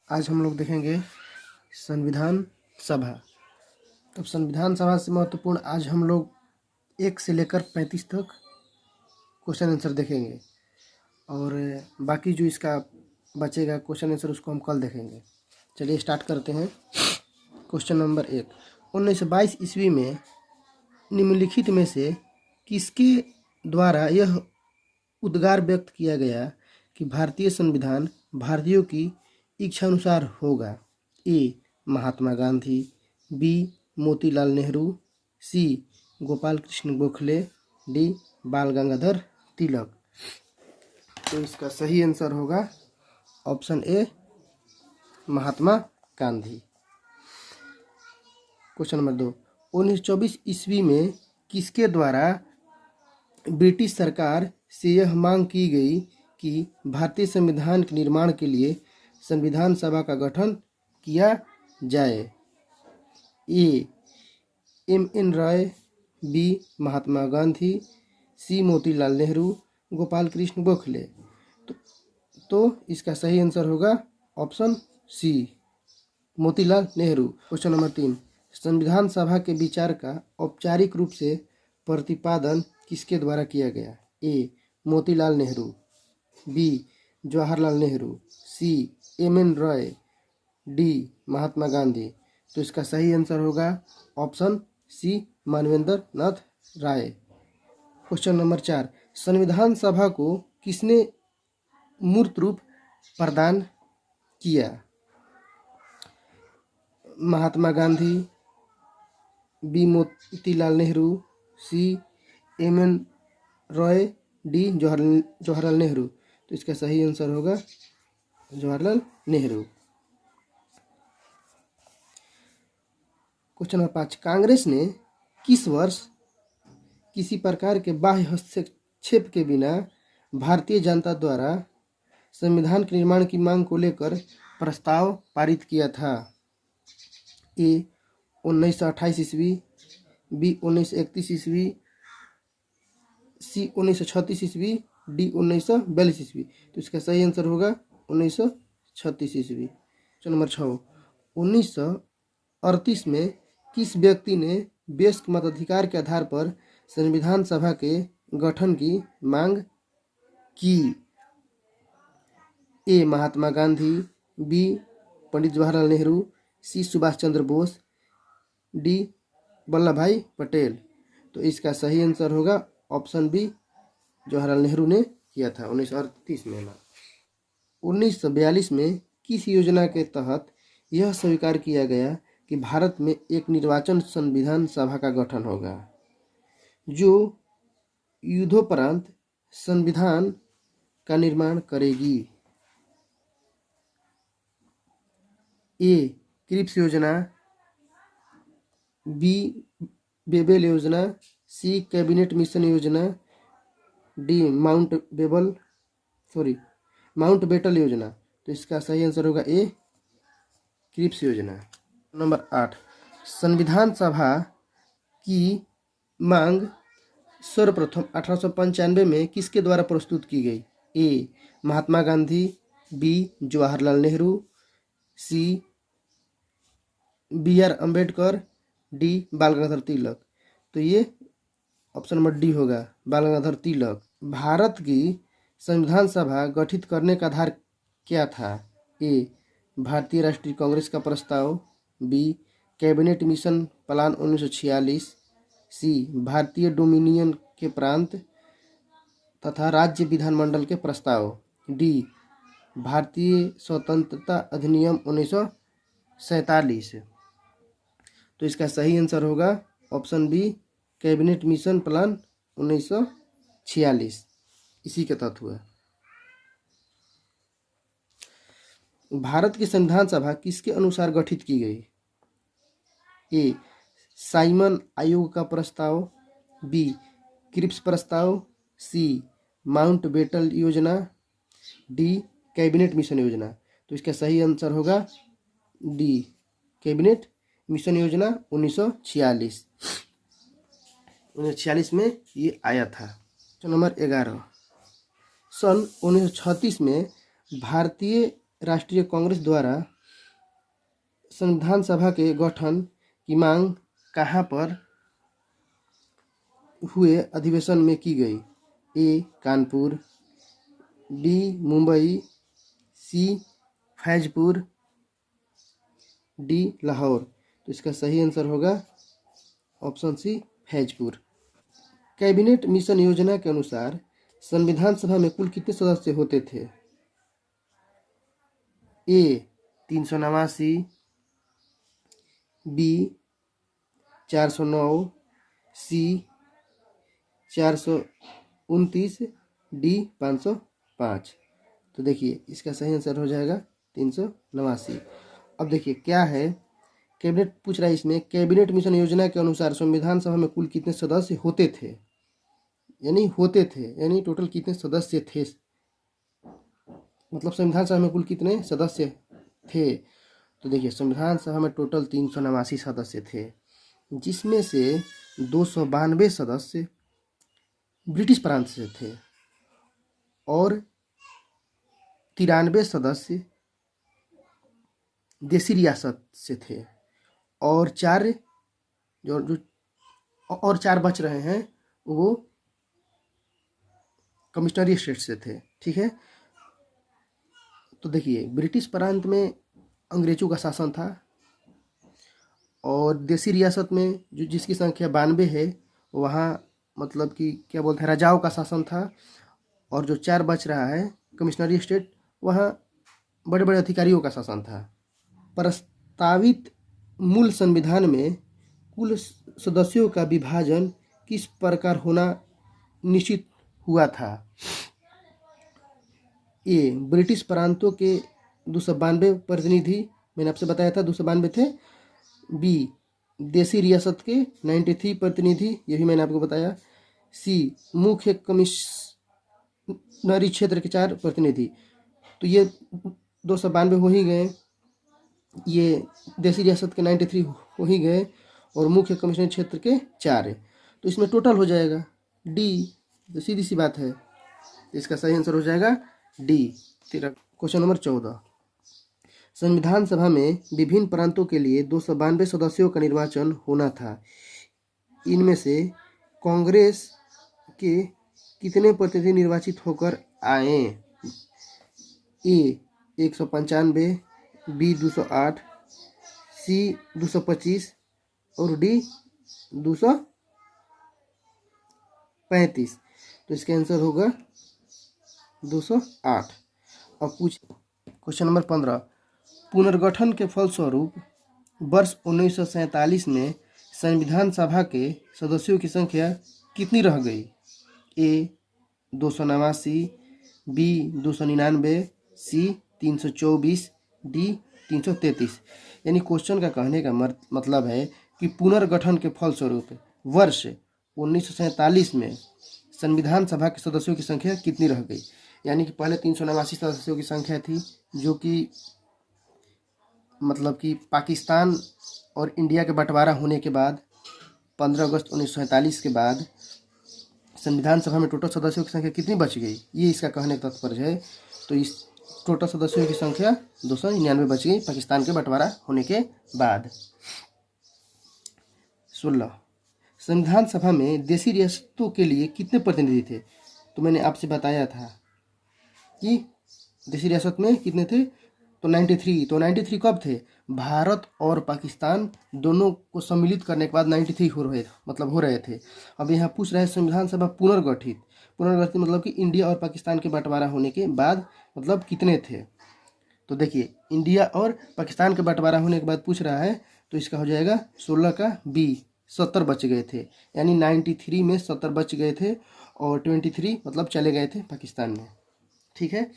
आज हम लोग देखेंगे संविधान सभा। तो संविधान सभा से महत्वपूर्ण आज हम लोग 1 से लेकर 35 तक क्वेश्चन आंसर देखेंगे और बाकी जो इसका बचेगा क्वेश्चन आंसर उसको हम कल देखेंगे। चलिए स्टार्ट करते हैं। क्वेश्चन नंबर 1, 1922 ईस्वी में निम्नलिखित में से किसके द्वारा यह उद्गार व्यक्त किया गया कि भारतीय संविधान भारतीयों की इच्छा अनुसार होगा? ए. महात्मा गांधी, बी. मोतीलाल नेहरू, सी. गोपाल कृष्ण गोखले, डी. बाल गंगाधर तिलक। तो इसका सही आंसर होगा option A, Mahatma Gandhi. Question number 2, 1924 ईस्वी में किसके द्वारा ब्रिटिश सरकार से यह मांग की गई कि भारतीय संविधान के निर्माण के लिए संविधान सभा का गठन किया जाए? A. M.N. Roy, B. Mahatma Gandhi, C. Motilal Nehru, Gopal Krishna Gokhale. तो इसका सही आंसर होगा option C, Motilal Nehru. Question number 3, संविधान सभा के विचार का औपचारिक रूप से प्रतिपादन किसके द्वारा किया गया? ए. मोतीलाल नेहरू, बी. जवाहरलाल नेहरू, सी. M.N. रॉय, डी. महात्मा गांधी। तो इसका सही आंसर होगा ऑप्शन सी, मानवेंद्र नाथ राय। क्वेश्चन नंबर 4, संविधान सभा को किसने मूर्त रूप प्रदान किया? महात्मा गांधी, बी. मोतीलाल नेहरू, सी. M.N. रॉय, डी. जवाहरलाल नेहरू। तो इसका सही आंसर होगा जवाहरलाल नेहरू। क्वेश्चन नंबर 5, कांग्रेस ने किस वर्ष किसी प्रकार के बाह्य हस्तक्षेप के बिना भारतीय जनता द्वारा संविधान के निर्माण की मांग को लेकर प्रस्ताव पारित किया था? ए. 1928 ईस्वी, बी. 1931 ईस्वी, सी. 1936 ईस्वी, डी. 1942 ईस्वी। तो इसका सही आंसर होगा 1936 ईस्वी। क्वेश्चन नंबर 6, 1938 में किस व्यक्ति ने वयस्क मताधिकार के आधार पर संविधान सभा के गठन की मांग की? ए. महात्मा गांधी, बी. पंडित जवाहरलाल नेहरू, सी. सुभाष चंद्र बोस, डी. वल्लभ भाई पटेल। तो इसका सही आंसर होगा ऑप्शन बी, जवाहरलाल नेहरू ने किया था 1938 में। 1942 में किस योजना के तहत यह स्वीकार किया गया कि भारत में एक निर्वाचन संविधान सभा का गठन होगा जो युद्धोपरांत संविधान का निर्माण करेगी? ए. क्रिप्स योजना, बी. बेबेल योजना, सी. कैबिनेट मिशन योजना, डी. माउंट बेटल योजना। तो इसका सही आंसर होगा ए. क्रिप्स योजना। नंबर 8, संविधान सभा की मांग सर्वप्रथम 1895 में किसके द्वारा प्रस्तुत की गई? ए. महात्मा गांधी, बी. जवाहरलाल नेहरू, सी. B.R. अम्बेडकर, डी. बाल गंगाधर तिलक। तो ये ऑप्शन नंबर डी होगा, बाल गंगाधर तिलक। भारत की संविधान सभा गठित करने का आधार क्या था? ए. भारतीय राष्ट्रीय कांग्रेस का प्रस्ताव, बी. कैबिनेट मिशन प्लान 1946, सी. भारतीय डोमिनियन के प्रांत तथा राज्य विधानमंडल के प्रस्ताव, डी. भारतीय स्वतंत्रता अधिनियम 1947। तो इसका सही आंसर होगा option B, cabinet mission plan 1946, इसी के तहत हुआ। भारत की संविधान सभा किसके अनुसार गठित की गई? ए. साइमन आयोग का प्रस्ताव, बी. क्रिप्स प्रस्ताव, सी. माउंट बेटल योजना, डी. कैबिनेट मिशन योजना। तो इसका सही आंसर होगा डी, कैबिनेट मिशन योजना 1946। 1946 में ये आया था। नंबर 11, सन 1936 में भारतीय राष्ट्रीय कांग्रेस द्वारा संविधान सभा के गठन की मांग कहाँ पर हुए अधिवेशन में की गई? A Kanpur, B Mumbai, C Faizpur, D Lahore. तो इसका सही आंसर होगा option C Faizpur. Cabinet mission योजना के अनुसार संविधान सभा में कुल कितने सदस्य होते थे? ए 389, बी 409, सी 429, डी 505। तो देखिए इसका सही आंसर हो जाएगा 389। अब देखिए क्या है, कैबिनेट पूछ रहा है इसमें, कैबिनेट मिशन योजना के अनुसार संविधान सभा में कुल कितने सदस्य होते थे, यानी टोटल कितने सदस्य थे, मतलब संविधान सभा में कुल कितने सदस्य थे। तो देखिए संविधान सभा में टोटल 389 सदस्य थे, जिसमें से 292 सदस्य ब्रिटिश प्रांत से थे और 93 सदस्य देसी रियासत से थे और चार बच रहे हैं वो कमिश्नरी स्टेट से थे। ठीक है, तो देखिए ब्रिटिश प्रांत में अंग्रेजों का शासन था और देसी रियासत में जो जिसकी संख्या 92 है वहाँ मतलब कि क्या बोलते हैं राजाओं का शासन था, और जो 4 बच रहा है कमिश्नरी स्टेट वहाँ बड़े बड़े अधिकारियों का शासन था। प्रस्तावित मूल संविधान में कुल सदस्यों का विभाजन किस प्रकार होना निश्चित हुआ था? ए ब्रिटिश प्रांतों के 292 प्रतिनिधि, मैंने आपसे बताया था 292 थे। बी देसी रियासत के 93 प्रतिनिधि, ये भी मैंने आपको बताया। सी मुख्य कमिश्नरी क्षेत्र के 4 प्रतिनिधि, तो ये 292 हो ही गए, ये देसी रियासत के 93 हो ही गए और मुख्य कमिश्नरी क्षेत्र के 4 है, तो इसमें टोटल हो जाएगा डी। तो सीधी सी बात है, इसका सही आंसर हो जाएगा डी। क्वेश्चन नंबर 14, संविधान सभा में विभिन्न प्रांतों के लिए 292 सदस्यों का निर्वाचन होना था, इनमें से कांग्रेस के कितने प्रतिनिधि निर्वाचित होकर आए? ए 195, बी 208, सी 225 और डी 235। तो इसका आंसर होगा 208। अब पूछ क्वेश्चन नंबर 15, पुनर्गठन के फलस्वरूप वर्ष 1947 में संविधान सभा के सदस्यों की संख्या कितनी रह गई? ए 289, बी 299, सी 324, डी 333। यानी क्वेश्चन का कहने का मतलब है कि पुनर्गठन के फलस्वरूप वर्ष 1947 में संविधान सभा के सदस्यों की संख्या कितनी रह गई। यानी कि पहले 389 सदस्यों की संख्या थी, जो कि मतलब कि पाकिस्तान और इंडिया के बंटवारा होने के बाद 15 अगस्त 1947 के बाद संविधान सभा में टोटल सदस्यों की संख्या कितनी बच गई, ये इसका कहने का तात्पर्य है। तो इस टोटल सदस्यों की संख्या 299 बच गई पाकिस्तान के बंटवारा होने के बाद। 16, संविधान सभा में देसी रियासतों के लिए कितने प्रतिनिधि थे? तो मैंने आपसे बताया था कि देसी रियासत में कितने थे, तो 93। तो 93 कब थे? भारत और पाकिस्तान दोनों को सम्मिलित करने के बाद 93 हो रहे थे। अब यहाँ पूछ रहे हैं संविधान सभा पुनर्गठित मतलब कि इंडिया और पाकिस्तान के बंटवारा होने के बाद मतलब कितने थे। तो देखिए इंडिया और पाकिस्तान के बंटवारा होने के बाद पूछ रहा है, तो इसका हो जाएगा 16 का बी, 70 बच गए थे। यानी 93 में 70 बच गए थे और 23 मतलब चले गए थे पाकिस्तान में। ठीक है,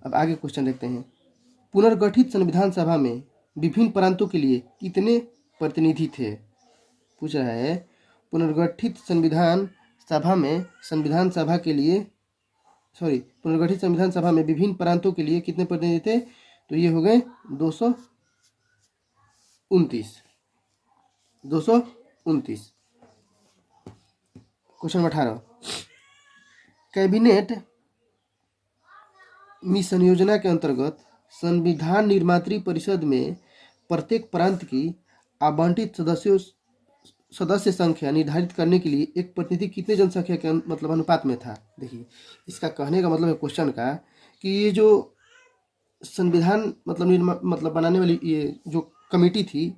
अब आगे क्वेश्चन देखते हैं। पुनर्गठित संविधान सभा में विभिन्न प्रांतों के लिए कितने प्रतिनिधि थे? पूछ रहा है पुनर्गठित संविधान सभा में विभिन्न प्रांतों के लिए कितने प्रतिनिधि थे? तो ये हो गए 229। क्वेश्चन 18, कैबिनेट मिशन योजना के अंतर्गत संविधान निर्मात्री परिषद में प्रत्येक प्रांत की आवंटित सदस्य संख्या निर्धारित करने के लिए एक प्रतिनिधि कितने जनसंख्या के मतलब अनुपात में था। देखिए, इसका कहने का मतलब है क्वेश्चन का कि ये जो संविधान मतलब बनाने वाली ये जो कमेटी थी,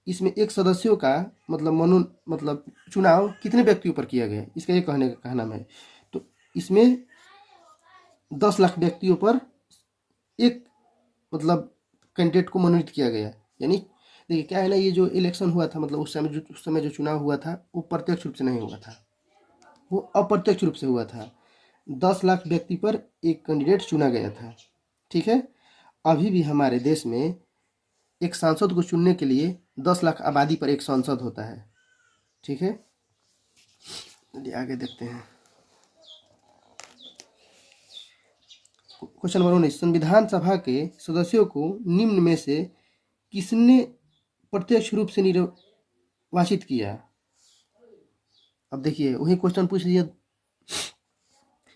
इसमें एक सदस्यों का मतलब चुनाव कितने व्यक्तियों पर किया गया, इसका ये कहने का कहना है। तो इसमें 10 लाख व्यक्तियों पर एक मतलब कैंडिडेट को मनोनीत किया गया। यानी देखिए क्या है ना, ये जो इलेक्शन हुआ था मतलब उस समय जो चुनाव हुआ था वो प्रत्यक्ष रूप से नहीं हुआ था, वो अप्रत्यक्ष रूप से हुआ था। 10 लाख व्यक्ति पर एक कैंडिडेट चुना गया था। ठीक है, अभी भी हमारे देश में एक सांसद को चुनने के लिए 10 लाख आबादी पर एक सांसद होता है। ठीक है, चलिए आगे देखते हैं। क्वेश्चन नंबर 19, संविधान सभा के सदस्यों को निम्न में से किसने प्रत्यक्ष रूप से निर्वाचित किया। अब देखिए वही क्वेश्चन पूछ लिया,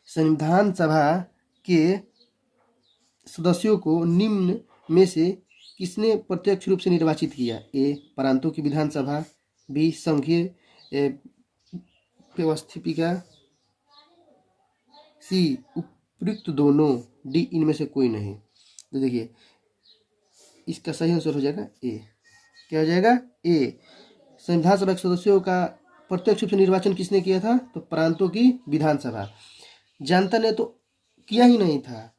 संविधान सभा के सदस्यों को निम्न में से किसने प्रत्यक्ष रूप से निर्वाचित किया। ए, प्रांतों की विधानसभा, बी, संघीय व्यवस्थापिका, सी, उपयुक्त दोनों, डी, इनमें से कोई नहीं। तो देखिए इसका सही आंसर हो जाएगा ए। क्या हो जाएगा? ए। संविधान सभा के सदस्यों का प्रत्यक्ष रूप से निर्वाचन किसने किया था? तो प्रांतों की विधानसभा। जनता ने तो किया ही नहीं था,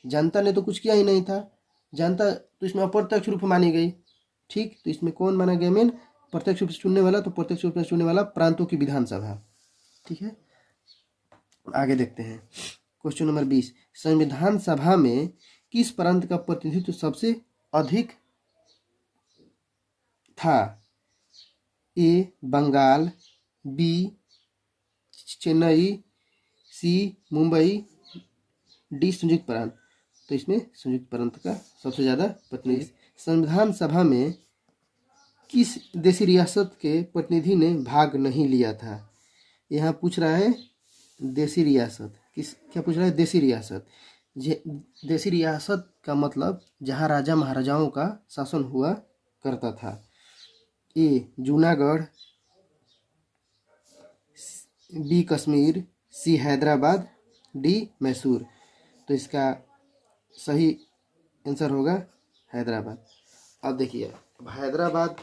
जनता ने तो कुछ किया ही नहीं था, जनता तो इसमें अप्रत्यक्ष रूप मानी गई। ठीक, तो इसमें कौन माना गया मेन? प्रत्यक्ष रूप से चुनने वाला, तो प्रत्यक्ष रूप से चुनने वाला प्रांतों की विधानसभा। ठीक है, आगे देखते हैं। क्वेश्चन नंबर 20, संविधान सभा में किस प्रांत का प्रतिनिधित्व सबसे अधिक था? ए, बंगाल, बी, चेन्नई, सी, मुंबई, डी, संयुक्त प्रांत। तो इसमें संयुक्त प्रांत का सबसे ज़्यादा प्रतिनिधि। संविधान सभा में किस देशी रियासत के प्रतिनिधि ने भाग नहीं लिया था? यहाँ पूछ रहा है देशी रियासत। किस क्या पूछ रहा है? देशी रियासत। देशी रियासत का मतलब जहाँ राजा महाराजाओं का शासन हुआ करता था। ए, जूनागढ़, बी, कश्मीर, सी, हैदराबाद, डी, मैसूर। तो इसका सही आंसर होगा हैदराबाद। अब देखिए, अब हैदराबाद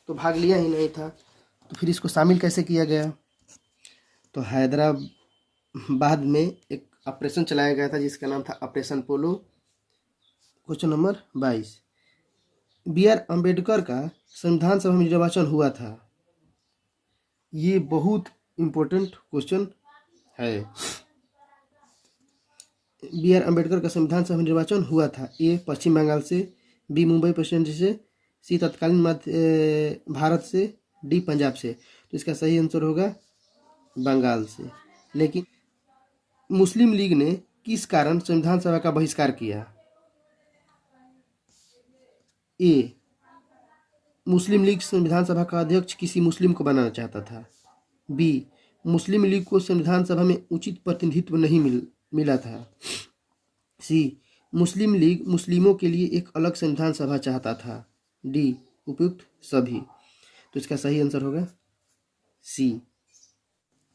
तो भाग लिया ही नहीं था, तो फिर इसको शामिल कैसे किया गया? तो हैदराबाद में एक ऑपरेशन चलाया गया था जिसका नाम था operation polo. Question number 22, B R. Ambedkar का संविधान सभा में निर्वाचन हुआ था। ये बहुत इम्पोर्टेंट क्वेश्चन है। बी.आर. अम्बेडकर का संविधान सभा में निर्वाचन हुआ था। ए, पश्चिम बंगाल से, बी, मुंबई प्रेसिडेंसी से, सी, तत्कालीन मध्य भारत से, डी, पंजाब से। तो इसका सही आंसर होगा बंगाल से। लेकिन मुस्लिम लीग ने किस कारण संविधान सभा का बहिष्कार किया? ए, मुस्लिम लीग संविधान सभा का अध्यक्ष किसी मुस्लिम को बनाना चाहता था। बी, मुस्लिम लीग को संविधान सभा में उचित प्रतिनिधित्व नहीं मिला था। सी, मुस्लिम लीग मुस्लिमों के लिए एक अलग संविधान सभा चाहता था। डी, उपयुक्त सभी। तो इसका सही आंसर होगा सी।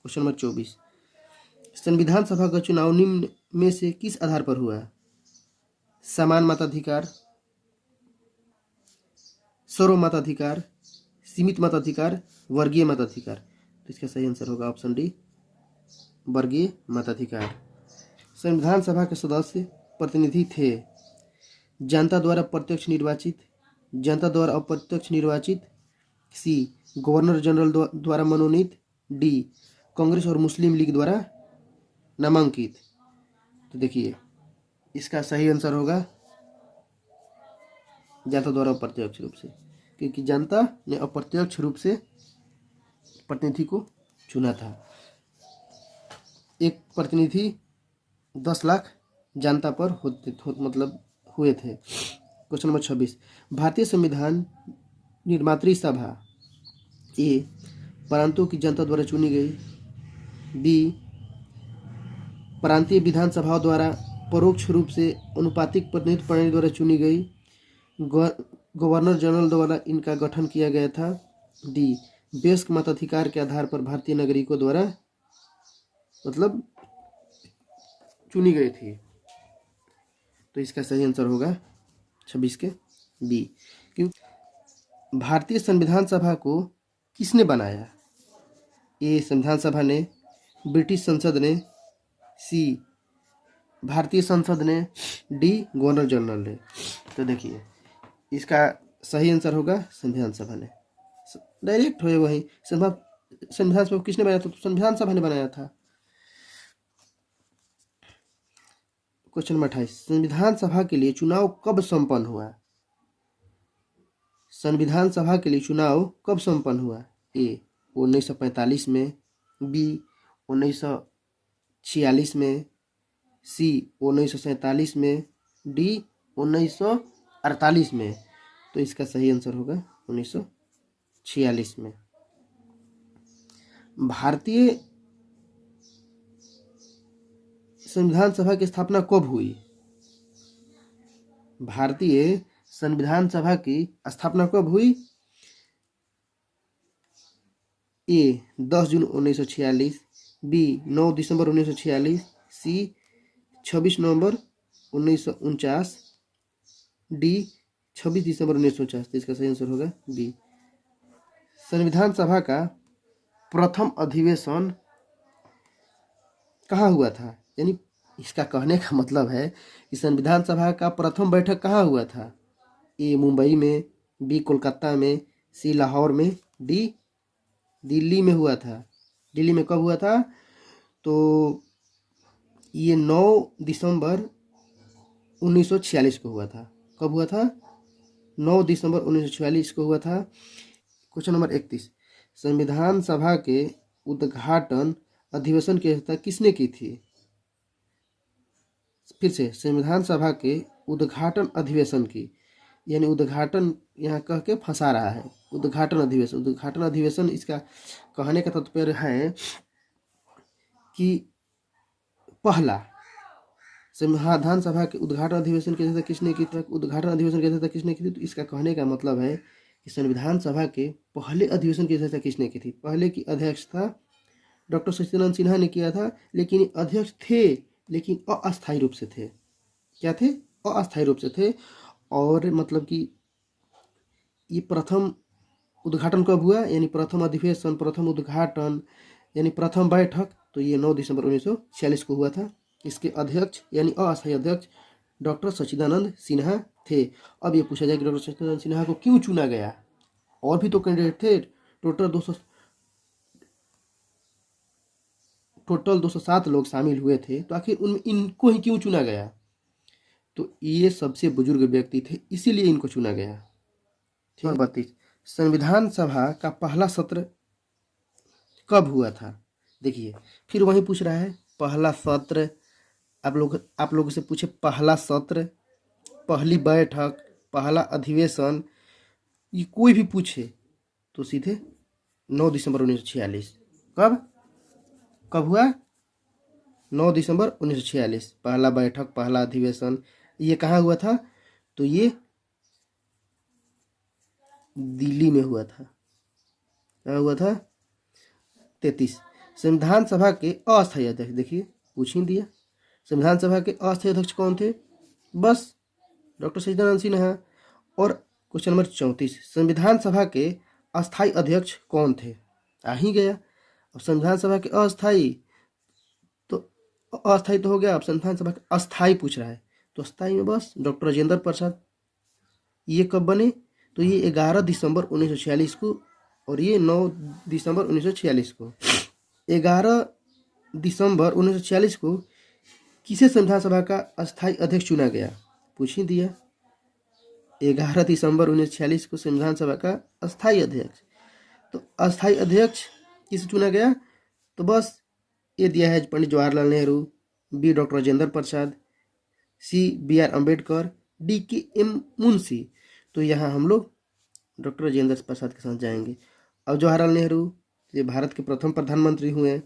क्वेश्चन नंबर 24, संविधान सभा का चुनाव निम्न में से किस आधार पर हुआ? समान मताधिकार, सर्व मताधिकार, सीमित मताधिकार, वर्गीय मताधिकार। तो इसका सही आंसर होगा ऑप्शन डी, वर्गीय मताधिकार। संविधान सभा के सदस्य प्रतिनिधि थे जनता द्वारा प्रत्यक्ष निर्वाचित, जनता द्वारा अप्रत्यक्ष निर्वाचित, सी, गवर्नर जनरल द्वारा मनोनीत, डी, कांग्रेस और मुस्लिम लीग द्वारा नामांकित। तो देखिए इसका सही आंसर होगा जनता द्वारा अप्रत्यक्ष रूप से, क्योंकि जनता ने अप्रत्यक्ष रूप से प्रतिनिधि को चुना था। एक प्रतिनिधि 10 लाख जनता पर हुए थे। क्वेश्चन नंबर 26, भारतीय संविधान निर्मात्री सभा ए, प्रांतों की जनता द्वारा चुनी गई, बी, प्रांतीय विधानसभाओं द्वारा परोक्ष रूप से अनुपातिक प्रतिनिधित्व प्रणाली द्वारा चुनी गई। गवर्नर जनरल द्वारा इनका गठन किया गया था। डी, वयस्क मताधिकार के आधार पर भारतीय नागरिकों द्वारा मतलब चुनी गई थी। तो इसका सही आंसर होगा 26 के बी। क्यों? भारतीय संविधान सभा को किसने बनाया? ए, संविधान सभा ने, ब्रिटिश संसद ने, सी, भारतीय संसद ने, डी, गवर्नर जनरल ने। तो देखिए इसका सही आंसर होगा संविधान सभा ने। डायरेक्ट हो वही संविधान सभा किसने बनाया था? तो संविधान सभा ने बनाया था। क्वेश्चन नंबर 28, संविधान सभा के लिए चुनाव कब संपन्न हुआ? संविधान सभा के लिए चुनाव कब संपन्न हुआ? ए, 1945 में, बी, 1946 में, सी, 1947 में, डी, 1948 में। तो इसका सही आंसर होगा 1946 में। भारतीय संविधान सभा की स्थापना कब हुई? भारतीय संविधान सभा की स्थापना कब हुई? ए, 10 जून 1946, बी, 9 दिसंबर 1946, सी, 26 नवंबर 1949, डी, 26 दिसंबर 1949। तो इसका सही आंसर होगा बी। संविधान सभा का प्रथम अधिवेशन कहाँ हुआ था? यानी इसका कहने का मतलब है कि संविधान सभा का प्रथम बैठक कहाँ हुआ था? ए, मुंबई में, बी, कोलकाता में, सी, लाहौर में, डी, दिल्ली में हुआ था। दिल्ली में कब हुआ था? तो ये 9 दिसंबर 1946 को हुआ था। कब हुआ था? 9 दिसंबर 1946 को हुआ था। क्वेश्चन नंबर 31, संविधान सभा के उद्घाटन अधिवेशन की अध्यक्षता किसने की थी? फिर से, संविधान सभा के उद्घाटन अधिवेशन की, यानी उद्घाटन यहाँ कह के फंसा रहा है। उद्घाटन अधिवेशन, उद्घाटन अधिवेशन, इसका कहने का तात्पर्य है कि पहला संविधान सभा के उद्घाटन अधिवेशन की अध्यक्षता किसने की थी? उद्घाटन अधिवेशन की अध्यक्षता किसने की थी? तो इसका कहने का मतलब है कि संविधान सभा के पहले अधिवेशन की अध्यक्षता किसने की थी? पहले की अध्यक्षता डॉक्टर सचिदानंद सिन्हा ने किया था, लेकिन अध्यक्ष थे लेकिन अस्थायी रूप से थे। क्या थे? अस्थायी रूप से थे। और मतलब कि ये प्रथम उद्घाटन कब हुआ? यानी प्रथम अधिवेशन, प्रथम उद्घाटन यानी प्रथम बैठक, तो ये 9 दिसंबर 1946 को हुआ था। इसके अध्यक्ष यानी अस्थायी अध्यक्ष डॉक्टर सचिदानंद सिन्हा थे। अब ये पूछा जाए कि डॉक्टर सचिदानंद सिन्हा को क्यों चुना गया? और भी तो कैंडिडेट थे, टोटल 207 लोग शामिल हुए थे, तो आखिर उनमें इनको ही क्यों चुना गया? तो ये सबसे बुजुर्ग व्यक्ति थे, इसीलिए इनको चुना गया। ठीक। 32, संविधान सभा का पहला सत्र कब हुआ था? देखिए फिर वही पूछ रहा है पहला सत्र। आप लोगों से पूछे पहला सत्र, पहली बैठक, पहला अधिवेशन, ये कोई भी पूछे तो सीधे 9 दिसंबर 1946। कब हुआ? 9 दिसंबर 1946 पहला बैठक, पहला अधिवेशन। ये कहाँ हुआ था? तो ये दिल्ली में हुआ था। कहाँ हुआ था? 33, संविधान सभा के अस्थायी अध्यक्ष, देखिए पूछ ही दिया, संविधान सभा के अस्थायी अध्यक्ष कौन थे? बस डॉक्टर सचिदानंद सिन्हा। और क्वेश्चन नंबर 34, संविधान सभा के अस्थायी अध्यक्ष कौन थे? आ ही गया। अब संविधान सभा के अस्थायी तो हो गया। अब संविधान सभा के अस्थायी पूछ रहा है, तो अस्थायी में बस डॉक्टर राजेंद्र प्रसाद। ये कब बने? तो ये 11 दिसंबर 1946 को, और ये 9 दिसंबर 1946 को। 11 दिसंबर 1946 को किसे संविधान सभा का अस्थायी अध्यक्ष चुना गया? पूछ ही दिया। 11 दिसंबर 1946 को संविधान सभा का अस्थायी अध्यक्ष। तो अस्थायी अध्यक्ष किसे चुना गया? तो बस ये दिया है पंडित जवाहरलाल नेहरू, बी, डॉक्टर राजेंद्र प्रसाद, सी, B.R. Ambedkar, D, K.M. Munshi. तो यहाँ हम लोग डॉक्टर राजेंद्र प्रसाद के साथ जाएंगे। अब जवाहरलाल नेहरू ये भारत के प्रथम प्रधानमंत्री हुए,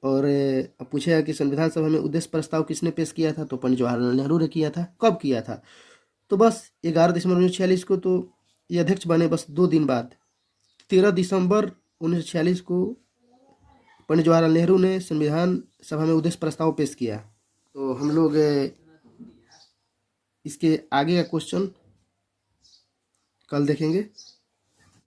और अब पूछेगा कि संविधान सभा में उद्देश्य प्रस्ताव किसने पेश किया था, तो पंडित जवाहरलाल नेहरू ने किया था। कब किया था, तो बस 11 दिसंबर 1946 को। तो ये अध्यक्ष बने बस 2 दिन बाद, 13 दिसंबर 1946 को पंडित जवाहरलाल नेहरू ने संविधान सभा में उद्देश्य प्रस्ताव पेश किया। तो हम लोग इसके आगे का क्वेश्चन कल देखेंगे।